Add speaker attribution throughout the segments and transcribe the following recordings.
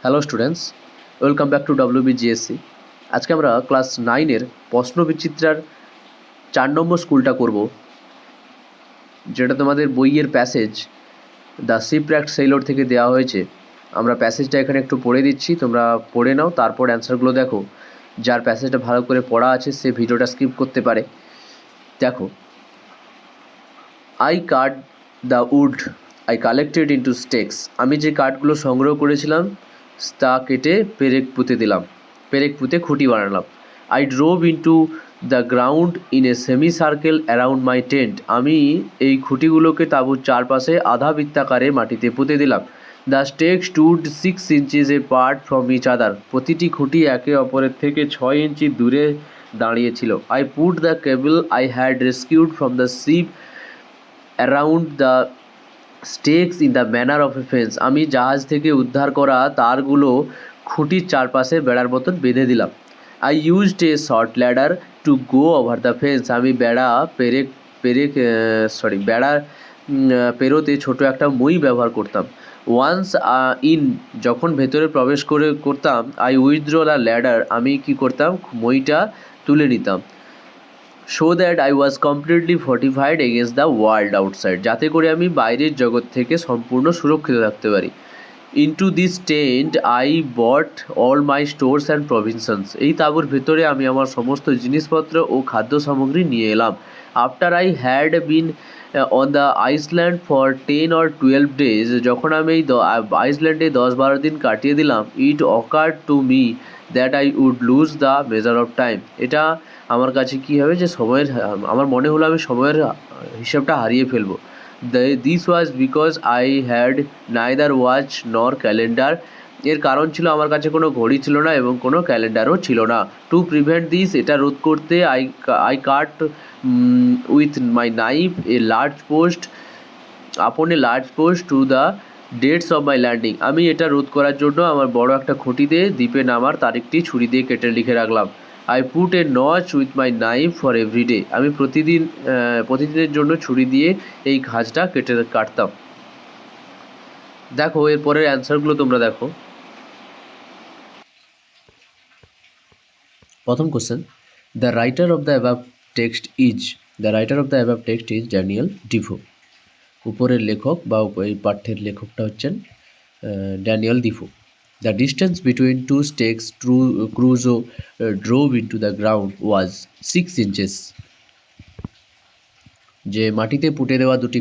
Speaker 1: Hello students, welcome back to WBGSC। আজকে আমরা class 9-এর প্রশ্নবিচিত্রার 4 নম্বর স্কুলটা করব, যেটা তোমাদের বইয়ের প্যাসেজ দ্য শিপwrecked সেইলর থেকে দেওয়া হয়েছে। আমরা প্যাসেজটা এখানে একটু পড়ে দিচ্ছি, তোমরা পড়ে নাও, তারপর অ্যান্সারগুলো দেখো। যার প্যাসেজটা ভালো করে পড়া আছে সে ভিডিওটা স্কিপ করতে পারে। দেখো, I cut the would I collected into stakes. আমি যে কাঠগুলো সংগ্রহ করেছিলাম তা কেটে পেরেক পুঁতে দিলাম, পেরেক পুঁতে খুঁটি বানালাম। I drove into the ground in a semi circle around my tent. আমি এই খুঁটিগুলোকে তাঁবুর চারপাশে আধা বৃত্তাকারে মাটিতে পুঁতে দিলাম। The stake stood 6 inches apart from each other. প্রতিটি খুঁটি একে অপরের থেকে 6 ইঞ্চি দূরে দাঁড়িয়েছিল। I put the cable I had rescued from the ship around the stakes in the manner of a fence. আমি জাহাজ থেকে উদ্ধার করা তারগুলো খুঁটির চারপাশে বেড়ার মতন বেঁধে দিলাম। I used a short ladder to go over the fence. আমি বেড়া পেরোতে ছোট একটা মই ব্যবহার করতাম। ওয়ান্স ইন, যখন ভেতরে প্রবেশ করতাম, আই উইথড্র দ্য ল্যাডার, আমি কি করতাম, মইটা তুলে নিতাম। Show that I was completely fortified against the world outside, যাতে করে আমি বাইরের জগৎ থেকে সম্পূর্ণ সুরক্ষিত থাকতে পারি। Into this tent I bought all my stores and provisions. এই তাঁবুর ভেতরে আমি আমার সমস্ত জিনিসপত্র ও খাদ্য সামগ্রী নিয়ে এলাম। After I had been on the Iceland for 10 or 12 days, যখন আমি এই আইসল্যান্ডে 10-12 দিন কাটিয়ে দিলাম, it occurred to me that I would lose the measure of time. এটা আমার কাছে কী হবে যে আমার মনে হলো আমি সময়ের হিসাবটা হারিয়ে ফেলবো। This was because I had neither watch নর ক্যালেন্ডার। এর কারণ ছিল আমার কাছে কোনো ঘড়ি ছিল না এবং কোনো ক্যালেন্ডারও ছিল না। টু প্রিভেন্ট দিস, এটা রোধ করতে, I cut with my knife a large post upon a large post to the dates of my landing. আমি এটা রোধ করার জন্য আমার বড় একটা খুঁটি দিয়ে দ্বীপে নামার তারিখটি ছুরি দিয়ে কেটে লিখে রাখলাম। I put a notch with my knife for everyday. আমি প্রতিদিনের জন্য ছুরি দিয়ে এই ঘাসটা কাটতাম। দেখো এরপরের অ্যান্সারগুলো তোমরা দেখো। প্রথম question, the writer of the above text is Daniel Defoe. উপরের লেখক বা এই পাঠ্যের লেখকটা হচ্ছেন Daniel Defoe. The distance between two stakes Crusoe drove into the ground was 6 inches। যে মাটিতে পুঁতে দেওয়া দুটি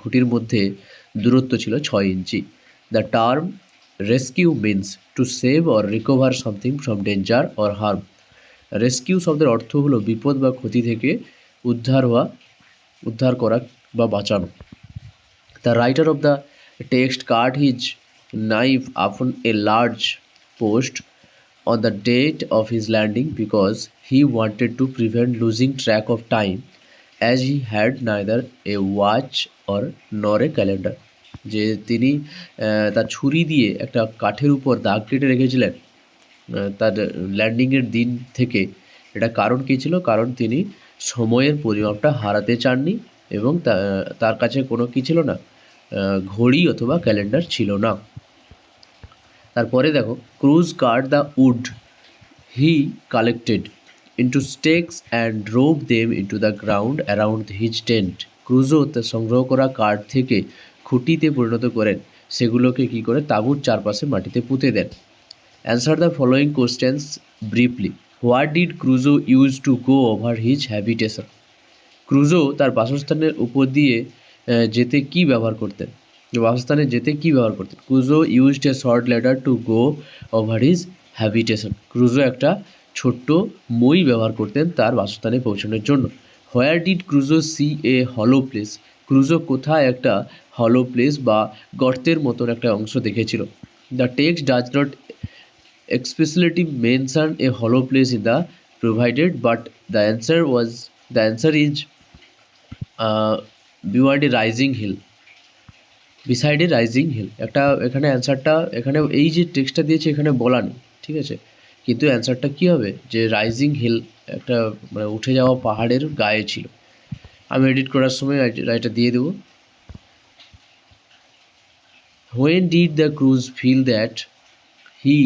Speaker 1: খুঁটির মধ্যে দূরত্ব ছিল 6 ইঞ্চি। The term rescue means to save or recover something from danger or harm. Rescue শব্দের অর্থ হলো বিপদ বা ক্ষতি থেকে উদ্ধার করা বা বাঁচানো। The writer of the text cut his knife upon a large post on the date of his landing because he wanted to prevent losing track of time as he had neither a watch or nor a calendar। যে তিনি তার ছুরি দিয়ে একটা কাঠের উপর দাগ কেটে রেখেছিলেন তার ল্যান্ডিংয়ের দিন থেকে। এটা কারণ কী ছিল? কারণ তিনি সময়ের পরিমাপটা হারাতে চাননি এবং তার কাছে কোনো কী ছিল না, ঘড়ি অথবা ক্যালেন্ডার ছিল না। তারপরে দেখো, Crusoe cut the wood he collected into stakes and drove them into the ground around his tent. Crusoe তার সংগ্রহ করা কাঠ থেকে খুঁটিতে পরিণত করেন, সেগুলোকে কী করে তাঁবুর চারপাশে মাটিতে পুঁতে দেন। Answer the following questions briefly. What did Crusoe use to go over his habitation. Crusoe তার বাসস্থানের উপর দিয়ে যেতে কী ব্যবহার করতেন? Crusoe used a short ladder to go over his habitation. Crusoe একটা ছোট্ট মই ব্যবহার করতেন তার বাসস্থানে পৌঁছানোর জন্য। হোয়ার ডিড ক্রুজো সি এ হলো প্লেস। ক্রুজো কোথায় একটা হলো প্লেস বা গর্তের মতন একটা অংশ দেখেছিল। The text does not explicitly mention a hollow place in the provided, but the answer is beside a rising hill. একটা এখানে অ্যান্সারটা, এখানে এই যে টেক্সটটা দিয়েছে এখানে বলা নেই, ঠিক আছে, কিন্তু অ্যান্সারটা কী হবে যে রাইজিং হিল, একটা মানে উঠে যাওয়া পাহাড়ের গায়ে ছিল। আমি এডিট করার সময় এটা দিয়ে দেবো। When did the Cruz feel that he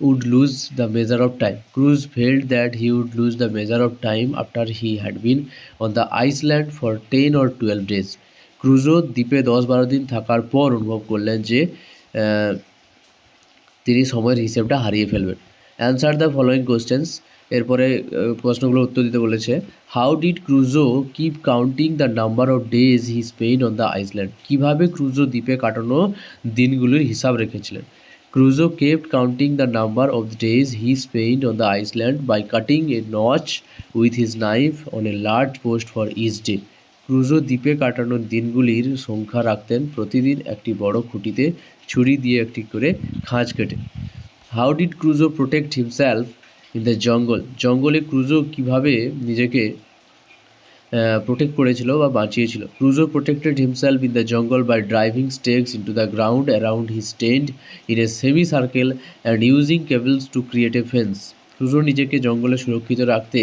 Speaker 1: would lose the measure of time. Cruz felt that he would lose the measure of time after he had been on the Iceland for 10 or 12 days. ক্রুজো দ্বীপে 10-12 দিন থাকার পর অনুভব করলেন যে তিনি সময়ের হিসেবটা হারিয়ে ফেলবেন। অ্যান্সার দ্য ফলোয়িং কোশ্চেন্স, এরপরে প্রশ্নগুলোর উত্তর দিতে বলেছে। How did Crusoe keep counting the number of days he spend on the island? কীভাবে ক্রুজো দ্বীপে কাটানো দিনগুলির হিসাব রেখেছিলেন? Crusoe kept counting the number of days he spend on the island by cutting a notch with his knife on a large post for each day. Crusoe দ্বীপে কাটানোর দিনগুলির সংখ্যা রাখতেন প্রতিদিন একটি বড় খুঁটিতে ছুরি দিয়ে একটি করে খাঁজ কেটে। How did Crusoe protect himself in the jungle? জঙ্গলে ক্রুজো কীভাবে নিজেকে প্রোটেক্ট করেছিল বা বাঁচিয়েছিল? Crusoe protected himself in the jungle by driving stakes into the ground around his tent in a semi circle and using cables to create a fence. Crusoe নিজেকে জঙ্গলে সুরক্ষিত রাখতে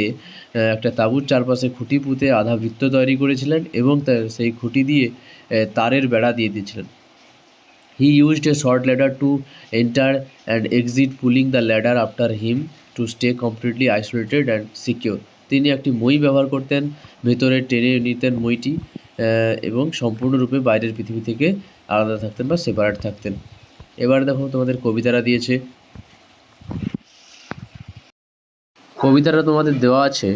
Speaker 1: একটা তাঁবুর চারপাশে খুঁটি পুঁতে আধা বৃত্ত তৈরি করেছিলেন এবং সেই খুঁটি দিয়ে তারের বেড়া দিয়ে দিয়েছিলেন। He used a short ladder to enter and exit, pulling the ladder after him to stay completely isolated and secure. তিনি একটি মই ব্যবহার করতেন, ভেতরে টেনে নিতেন মইটি এবং সম্পূর্ণরূপে বাইরের পৃথিবী থেকে আলাদা থাকতেন বা সেপারেট থাকতেন। এবার দেখো তোমাদের কবিতাটা দিয়েছে। কবিতাটা তোমাদের দেওয়া আছে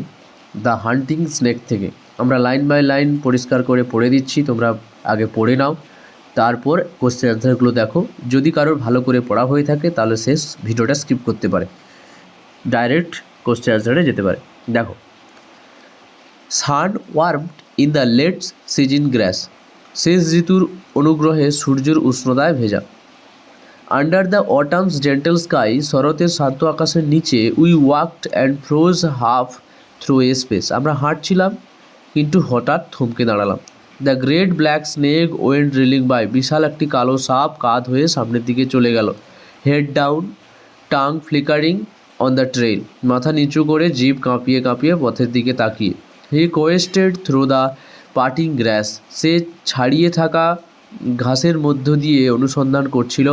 Speaker 1: দ্য হান্টিং স্নেক থেকে। আমরা লাইন বাই লাইন পরিষ্কার করে পড়ে দিচ্ছি, তোমরা আগে পড়ে নাও, তারপর কোশ্চেন অ্যান্সারগুলো দেখো। যদি কারোর ভালো করে পড়া হয়ে থাকে তাহলে শেষ ভিডিওটা স্কিপ করতে পারে, ডাইরেক্ট কোশ্চেন অ্যান্সারে যেতে পারে। দেখো, sun warmed in the late season grass, শেষ ঋতুর অনুগ্রহে সূর্যের উষ্ণতায় ভেজা। Under the autumn's gentle sky, শরতের শান্ত আকাশের নিচে। We walked and froze half through a space, আমরা হাঁটছিলাম কিন্তু হঠাৎ থমকে দাঁড়ালাম। The great black snake went reeling by, বিশাল একটি কালো সাপ কাঁধ হয়ে সামনের দিকে চলে গেল। Head down, tongue flickering on the trail, মাথা নিচু করে জিভ কাঁপিয়ে কাঁপিয়ে পথের দিকে তাকিয়ে। He quested through the parting grass, সে ছাড়িয়ে থাকা ঘাসের মধ্য দিয়ে অনুসন্ধান করছিল।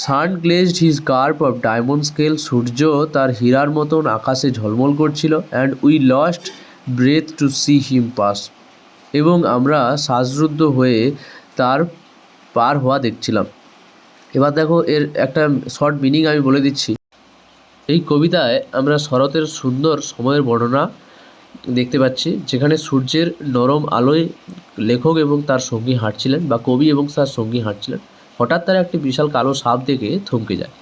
Speaker 1: Sun glazed his carp of diamond scale, সূর্য তার হীরার মতন আকাশে ঝলমল করছিল। And we lost breath to see him pass, এবং আমরা শ্বাসরুদ্ধ হয়ে তার পার হওয়া দেখছিলাম। এবার দেখো, এর একটা শর্ট মিনিং আমি বলে দিচ্ছি। এই কবিতায় আমরা শরতের সুন্দর সময়ের বর্ণনা দেখতে পাচ্ছি, যেখানে সূর্যের নরম আলোয় লেখক এবং তার সঙ্গী হাঁটছিলেন, বা কবি এবং তার সঙ্গী হাঁটছিলেন। হঠাৎ তারা একটি বিশাল কালো সাপ দেখে থমকে যায়,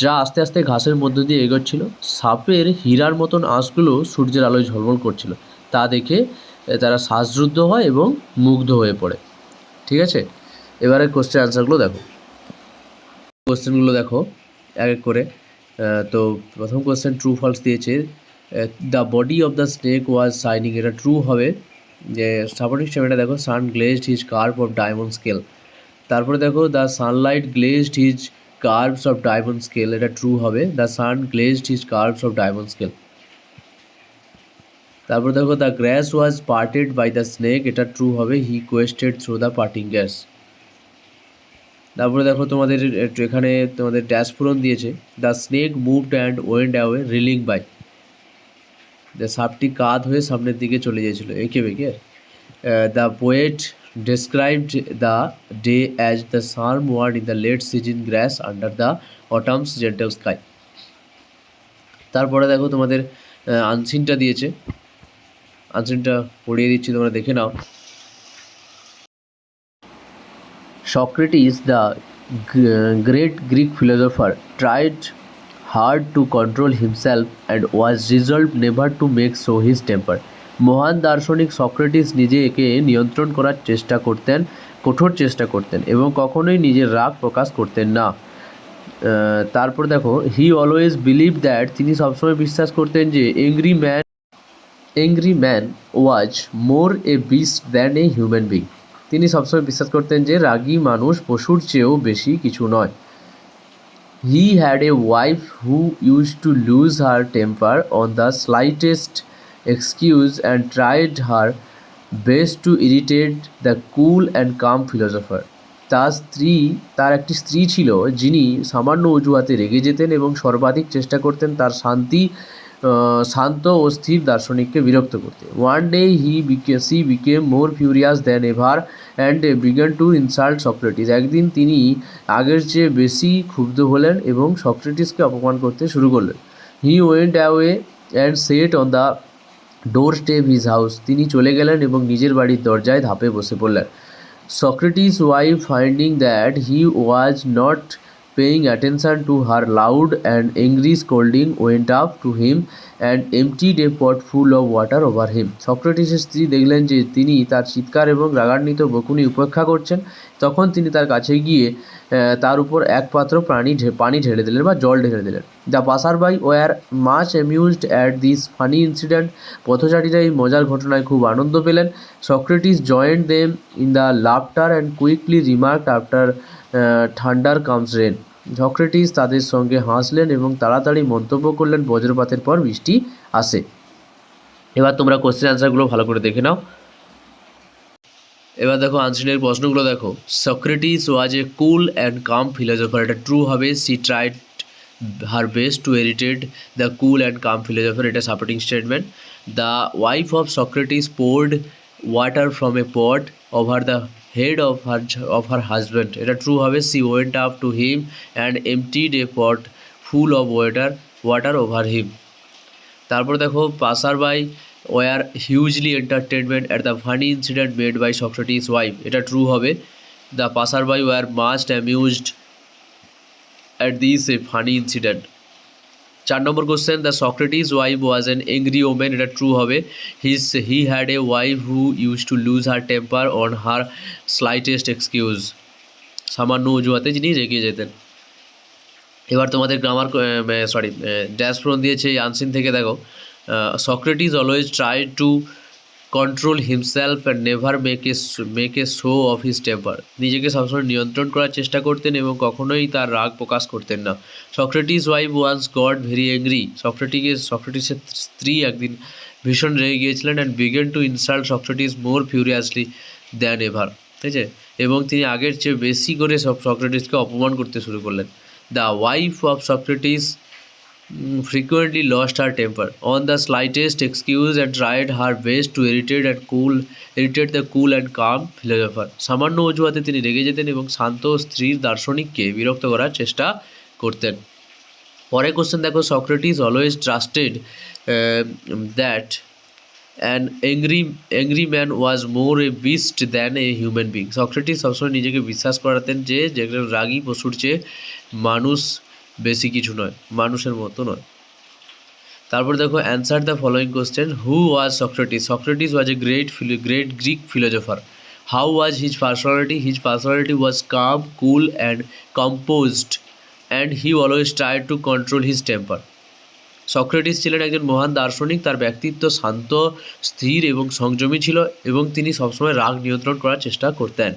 Speaker 1: যা আস্তে আস্তে ঘাসের মধ্য দিয়ে এগোচ্ছিল। সাপের হীরার মতন আঁশগুলো সূর্যের আলোয় ঝলমল করছিল, তা দেখে তারা শ্বাসরুদ্ধ হয় এবং মুগ্ধ হয়ে পড়ে। ঠিক আছে, এবারে কোশ্চেন আনসারগুলো দেখো। কোশ্চেনগুলো দেখো এক এক করে। তো প্রথম কোশ্চেন ট্রু ফলস দিয়েছে। The body of the snake was shining, এটা ট্রু হবে। যে সাপোর্টিং স্টেটমেন্টটা দেখো, sun glazed his curve of diamond scale. তারপরে দেখো, the sunlight glazed his curves of diamond scale, এটা ট্রু হবে। The sun glazed his curves of diamond scale. তারপর দেখো, the grass was parted by the snake, এটা true হবে। He quested through the parting grass. তারপরে দেখো, তোমাদের এখানে তোমাদের ড্যাশ পূরণ দিয়েছে। The snake moved and went away reeling by, the সাপটি কাঁধ হয়ে সামনের দিকে চলে গিয়েছিল এঁকে বেঁকে। The poet described the day as the sun warmed in the late season grass under the autumn's gentle sky. তারপরে দেখো, তোমাদের আনসিনটা দিয়েছে, আনসিনটা পড়িয়ে দিচ্ছি, তোমরা দেখে নাও। Socrates, the great Greek philosopher, tried hard to control himself and was resolved never to make show his temper. মহান দার্শনিক সক্রেটিস নিজেকে নিয়ন্ত্রণ করার চেষ্টা করতেন, কঠোর চেষ্টা করতেন এবং কখনোই নিজের রাগ প্রকাশ করতেন না। তারপর দেখো, হি অলওয়েজ বিলিভ দ্যাট, তিনি সবসময় বিশ্বাস করতেন যে angry man was more a beast than a human being, তিনি সবসময় বিশ্বাস করতেন যে রাগী মানুষ পশুর চেয়েও বেশি কিছু নয়। He had a wife who use to lose her temper on the slightest excuse and tried her best to irritate the cool and calm philosopher. তার একটি স্ত্রী ছিল যিনি সামান্য অজুহাতে রেগে যেতেন এবং সর্বাধিক চেষ্টা করতেন তার শান্ত ও স্থির দার্শনিককে বিরক্ত করতে। One day C became more furious than ever and began to insult Socrates. একদিন তিনি আগের চেয়ে বেশি ক্ষুব্ধ হলেন এবং সক্রেটিসকে অপমান করতে শুরু করলেন। He went away and set on the door step his house. তিনি চলে গেলেন এবং নিজের বাড়ির দরজায় ধাপে বসে পড়লেন। Socrates' wife, finding that he was not paying attention to her loud and angry scolding, went up to him and emptied a pot full of water over him. সক্রেটিসের স্ত্রী দেখলেন যে তিনি তার চিৎকার এবং রাগান্বিত বকুনি উপেক্ষা করছেন। তখন তিনি তার কাছে গিয়ে তার উপর এক পাত্র পানি ঢেলে দিলেন বা জল ঢেলে দিলেন। The passer by were much amused at this funny incident. পথচারীরা এই মজার ঘটনায় খুব আনন্দ পেলেন। Socrates joined them in the laughter and quickly remarked after thunder comes rain. Socrates তাদের সঙ্গে হাসলেন এবং তাড়াতাড়ি মন্তব্য করলেন, বজ্রপাতের পর বৃষ্টি আসে। এবার তোমরা কোশ্চেন অ্যান্সারগুলো ভালো করে দেখে নাও। এবার দেখো আনসারের প্রশ্নগুলো দেখো। Socrates was a cool and calm philosopher, এটা ট্রু হবে। She tried her best to irritate the cool and calm philosopher, এটা supporting statement. The wife of Socrates poured water from a pot over the head of her husband, এটা true হবে। She went up to him and emptied a pot full of water over him. তারপর দেখো passer by were hugely entertainment at the funny incident made by Socrates wife, এটা true হবে। The passer by were must amused at this a funny incident. 4 number question, the Socrates wife was an angry women, এটা true হবে। He had a wife who use to lose her temper on her slightest excuse, সামান্য অজুহাতে যিনি রেগে যেতেন। এবার তোমাদের dash ফ্রন দিয়েছে এই আনসিন থেকে। দেখো Socrates always try to control himself and never make a show off his temper, নিজেকে সবসময় নিয়ন্ত্রণ করার চেষ্টা করতেন এবং কখনোই তার রাগ প্রকাশ করতেন না। Socrates wife once got very angry, সক্রেটিসের স্ত্রী একদিন ভীষণ রেগে গিয়েছিলেন। And began to insult Socrates more furiously than ever, ঠিক আছে, এবং তিনি আগের চেয়ে বেশি করে সক্রেটিসকে অপমান করতে শুরু করলেন। The wife of Socrates frequently lost her temper on the slightest excuse and tried her best to irritate the cool and calm philosopher, সামান্য অজুহাতে তিনি রেগে যেতেন এবং শান্ত স্ত্রীর দার্শনিককে বিরক্ত করার চেষ্টা করতেন। পরে কোশ্চেন দেখো, Socrates always trusted that an angry man was more a beast than a human being, Socrates সবসময় নিজেকে বিশ্বাস করাতেন যে যেগুলো রাগী পশুর চেয়ে মানুষ বেশি কিছু নয়, মানুষের মতো নয়। তারপর দেখো answer the following question. Who was Socrates? Socrates was a great Greek philosopher. How was his personality? His personality was calm, cool and composed and he always tried to control his temper. Socrates ছিলেন একজন মহান দার্শনিক, তার ব্যক্তিত্ব শান্ত, স্থির এবং সংযমী ছিল এবং তিনি সবসময় রাগ নিয়ন্ত্রণ করার চেষ্টা করতেন।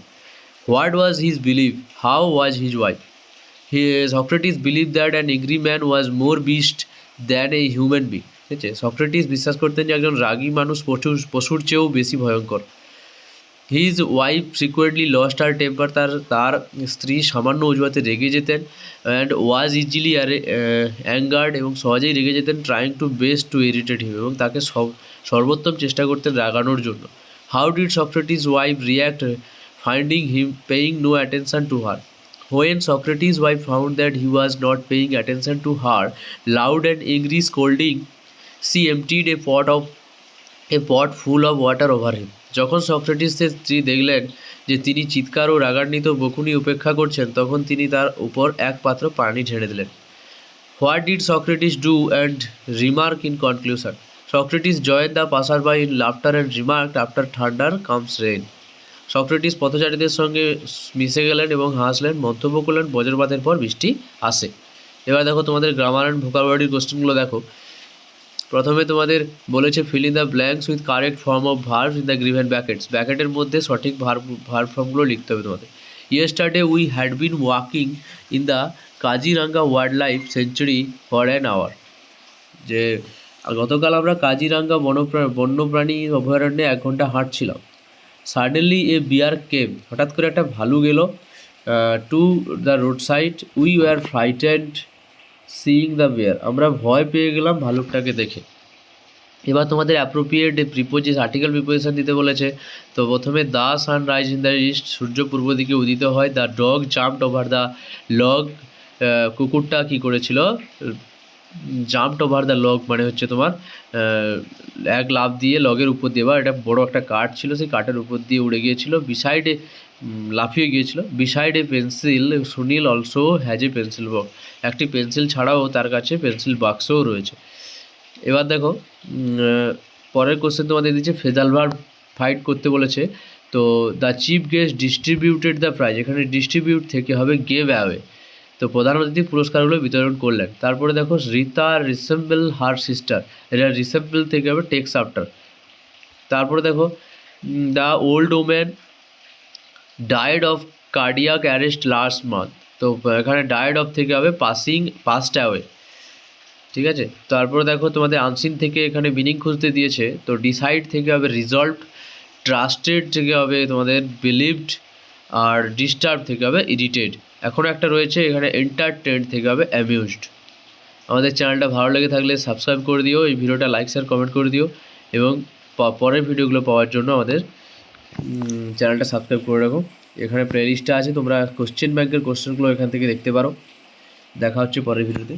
Speaker 1: What was his believe? How was his wife? Socrates believe that an angry man was more beast than a human being, ঠিক আছে, সক্রেটিস বিশ্বাস করতেন যে একজন রাগী মানুষ পশুর চেয়েও বেশি ভয়ঙ্কর। His wife frequently lost her temper, তার স্ত্রী সামান্য অজুহাতে রেগে যেতেন। অ্যান্ড ওয়াজ ইজিলি অ্যাঙ্গার্ড, এবং সহজেই রেগে যেতেন। Trying to best to irritate him, এবং তাকে সর্বোত্তম চেষ্টা করতেন রাগানোর জন্য। How did Socrates wife react finding him paying no attention to her? When Socrates' wife found that he was not paying attention to her loud and angry scolding, she emptied a pot full of water over him. যখন সক্রেটিসের স্ত্রী দেখলেন যে তিনি চিৎকার ও রাগান্বিত বকুনি উপেক্ষা করছেন, তখন তিনি তার উপর এক পাত্র পানি ঢেলে দিলেন। What did Socrates do and remark in conclusion? Socrates joined the passerby in laughter and remarked, after thunder comes rain. Socrates পথচারীদের সঙ্গে মিশে গেলেন এবং হাসলেন, মন্তব্য করলেন, বজ্রপাতের পর বৃষ্টি আসে। এবার দেখো তোমাদের গ্রামার অ্যান্ড ভোকাবুলারি কোশ্চেনগুলো দেখো। প্রথমে তোমাদের বলেছে fill in the blanks with correct form of verbs in the given brackets, ব্র্যাকেটের মধ্যে সঠিক ভার্ব ফর্মগুলো লিখতে হবে তোমাদের। Yesterday we had been walking in the Kaziranga wild life sanctuary for an hour, যে গতকাল আমরা কাজিরাঙ্গা বন্যপ্রাণী অভয়ারণ্যে 1 ঘন্টা হাঁটছিলাম। সাডেনলি এ বিয়ার কেম, হঠাৎ করে একটা ভালু গেল। To the road side we were frightened seeing the bear, আমরা ভয় পেয়ে গেলাম ভালুকটাকে দেখে। এবার তোমাদের অ্যাপ্রোপ্রিয়েট আর্টিকেল প্রিপোজিশন দিতে বলেছে। তো প্রথমে the sun rise in the east, সূর্য পূর্ব দিকে উদিত হয়। The dog jumped over the log, কুকুরটা কী করেছিল, জাম্পড ওভার দ্য লগ মানে হচ্ছে তোমার এক লাফ দিয়ে লগের উপর দিয়ে, বা এটা বড় একটা কাঠ ছিল, সেই কাঠের উপর দিয়ে উড়ে গিয়েছিল। বিসাইডে লাফিয়ে গিয়েছিল। Beside a pencil Sunil also has a pencil box, একটি পেন্সিল ছাড়াও তার কাছে পেন্সিল বাক্সও রয়েছে। এবার দেখো পরের কোশ্চেন তোমাদের দিচ্ছে ফ্রেজাল ভার্ব ফাইট করতে বলেছে। তো the chief guest distributed the prize, এখানে ডিস্ট্রিবিউট থেকে হবে গেভ অ্যাওয়ে, তো প্রধান অতিথি পুরস্কারগুলো বিতরণ করলেন। তারপরে দেখো রিতা রিসেম্বল হার সিস্টার, এটা রিসেম্বল থেকে হবে টেক্স আফটার। তারপরে দেখো the old woman died of cardiac arrest last month, তো এখানে ডায়েড অফ থেকে হবে পাস্ট অ্যাওয়ে, ঠিক আছে। তারপরে দেখো তোমাদের আনসিন থেকে এখানে মিনিং খুঁজতে দিয়েছে। তো ডিসাইড থেকে হবে রিজলভ, ট্রাস্টেড থেকে হবে তোমাদের বিলিভড, আর ডিস্টার্ব থেকে হবে ইরিটেড। এখনও একটা রয়েছে এখানে এন্টারটেইনড থেকে হবে অ্যামিউজড। আমাদের চ্যানেলটা ভালো লেগে থাকলে সাবস্ক্রাইব করে দিও, এই ভিডিওটা লাইক শেয়ার কমেন্ট করে দিও, এবং পরের ভিডিওগুলো পাওয়ার জন্য আমাদের চ্যানেলটা সাবস্ক্রাইব করে রাখো। এখানে প্লে লিস্টটা আছে, তোমরা কোশ্চেন ব্যাংকের কোশ্চেনগুলো এখান থেকে দেখতে পারো। দেখা হচ্ছে পরের ভিডিওতে।